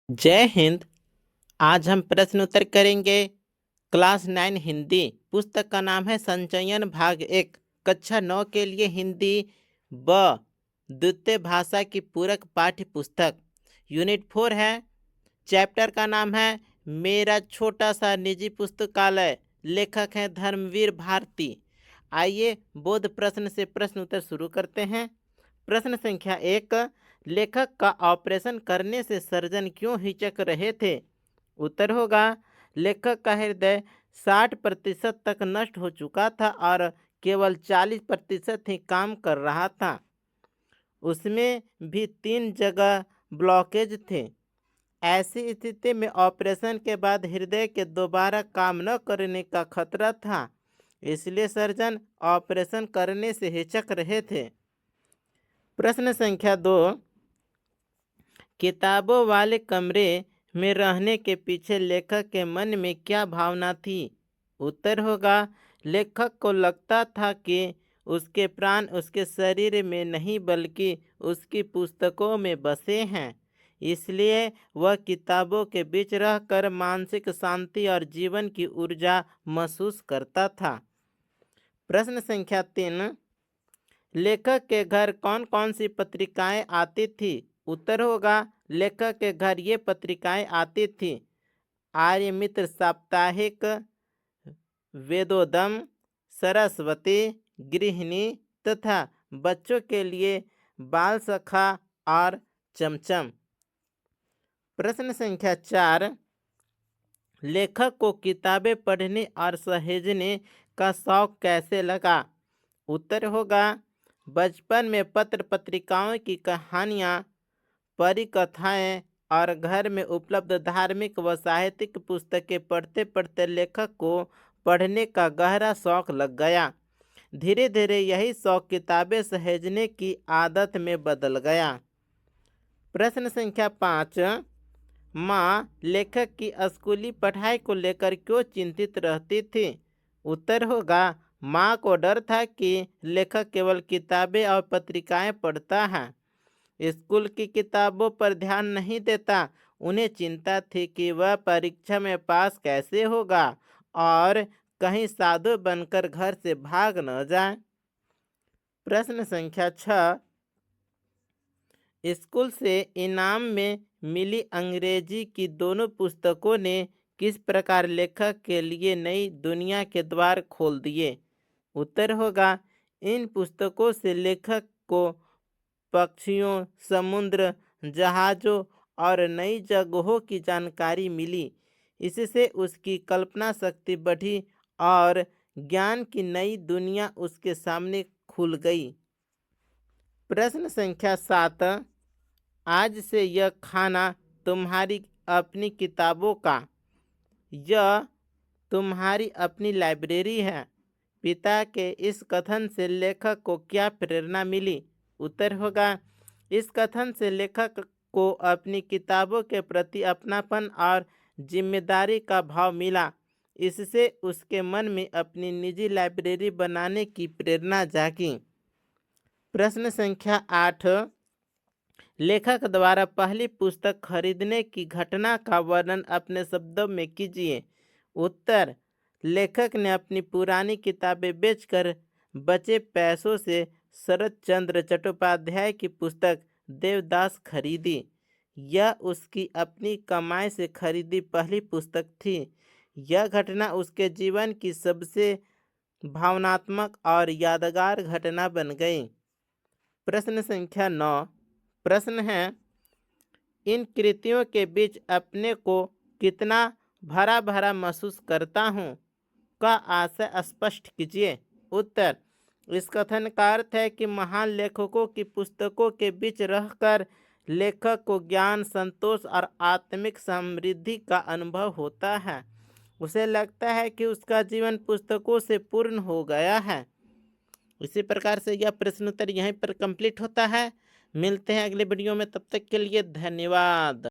जय हिंद। आज हम प्रश्न उत्तर करेंगे। क्लास 9 हिंदी पुस्तक का नाम है संचयन भाग 1। कक्षा 9 के लिए हिंदी ब द्वितीय भाषा की पूरक पाठ्य पुस्तक। यूनिट 4 है। चैप्टर का नाम है मेरा छोटा सा निजी पुस्तकालय। लेखक है धर्मवीर भारती। आइए बोध प्रश्न से प्रश्न उत्तर शुरू करते हैं। प्रश्न संख्या 1। लेखक का ऑपरेशन करने से सर्जन क्यों हिचक रहे थे? उत्तर होगा लेखक का हृदय 60% तक नष्ट हो चुका था और केवल 40% ही काम कर रहा था। उसमें भी 3 जगह ब्लॉकेज थे। ऐसी स्थिति में ऑपरेशन के बाद हृदय के दोबारा काम न करने का खतरा था, इसलिए सर्जन ऑपरेशन करने से हिचक रहे थे। प्रश्न संख्या 2। किताबों वाले कमरे में रहने के पीछे लेखक के मन में क्या भावना थी? उत्तर होगा लेखक को लगता था कि उसके प्राण उसके शरीर में नहीं बल्कि उसकी पुस्तकों में बसे हैं, इसलिए वह किताबों के बीच रहकर मानसिक शांति और जीवन की ऊर्जा महसूस करता था। प्रश्न संख्या 3। लेखक के घर कौन कौन सी पत्रिकाएं आती थी? उत्तर होगा लेखक के घर ये पत्रिकाएं आती थी। आर्यमित्र साप्ताहिक, वेदोदम, सरस्वती, गृहिणी तथा बच्चों के लिए बाल सखा और चमचम। प्रश्न संख्या 4। लेखक को किताबें पढ़ने और सहेजने का शौक कैसे लगा? उत्तर होगा बचपन में पत्र पत्रिकाओं की कहानियाँ, परिकथाएं और घर में उपलब्ध धार्मिक व साहित्यिक पुस्तकें पढ़ते पढ़ते लेखक को पढ़ने का गहरा शौक लग गया। धीरे धीरे यही शौक किताबें सहेजने की आदत में बदल गया। प्रश्न संख्या 5। माँ लेखक की स्कूली पढ़ाई को लेकर क्यों चिंतित रहती थी? उत्तर होगा माँ को डर था कि लेखक केवल किताबें और पत्रिकाएं पढ़ता है, स्कूल की किताबों पर ध्यान नहीं देता। उन्हें चिंता थी कि वह परीक्षा में पास कैसे होगा और कहीं साधु बनकर घर से भाग न जाए। प्रश्न संख्या 6। स्कूल से इनाम में मिली अंग्रेजी की दोनों पुस्तकों ने किस प्रकार लेखक के लिए नई दुनिया के द्वार खोल दिए? उत्तर होगा इन पुस्तकों से लेखक को पक्षियों, समुद्र, जहाज़ों और नई जगहों की जानकारी मिली। इससे उसकी कल्पना शक्ति बढ़ी और ज्ञान की नई दुनिया उसके सामने खुल गई। प्रश्न संख्या 7। आज से यह खाना तुम्हारी अपनी किताबों का, यह तुम्हारी अपनी लाइब्रेरी है। पिता के इस कथन से लेखक को क्या प्रेरणा मिली? उत्तर होगा इस कथन से लेखक को अपनी किताबों के प्रति अपनापन और जिम्मेदारी का भाव मिला। इससे उसके मन में अपनी निजी लाइब्रेरी बनाने की प्रेरणा जागी। प्रश्न संख्या 8। लेखक द्वारा पहली पुस्तक खरीदने की घटना का वर्णन अपने शब्दों में कीजिए। उत्तर लेखक ने अपनी पुरानी किताबें बेचकर बचे पैसों से शरत चंद्र चट्टोपाध्याय की पुस्तक देवदास खरीदी। यह उसकी अपनी कमाई से खरीदी पहली पुस्तक थी। यह घटना उसके जीवन की सबसे भावनात्मक और यादगार घटना बन गई। प्रश्न संख्या 9। प्रश्न है इन कृतियों के बीच अपने को कितना भरा भरा महसूस करता हूँ का आशय स्पष्ट कीजिए। उत्तर इस कथन का अर्थ है कि महान लेखकों की पुस्तकों के बीच रहकर लेखक को ज्ञान, संतोष और आत्मिक समृद्धि का अनुभव होता है। उसे लगता है कि उसका जीवन पुस्तकों से पूर्ण हो गया है। इसी प्रकार से यह प्रश्नोत्तर यहीं पर कंप्लीट होता है। मिलते हैं अगले वीडियो में, तब तक के लिए धन्यवाद।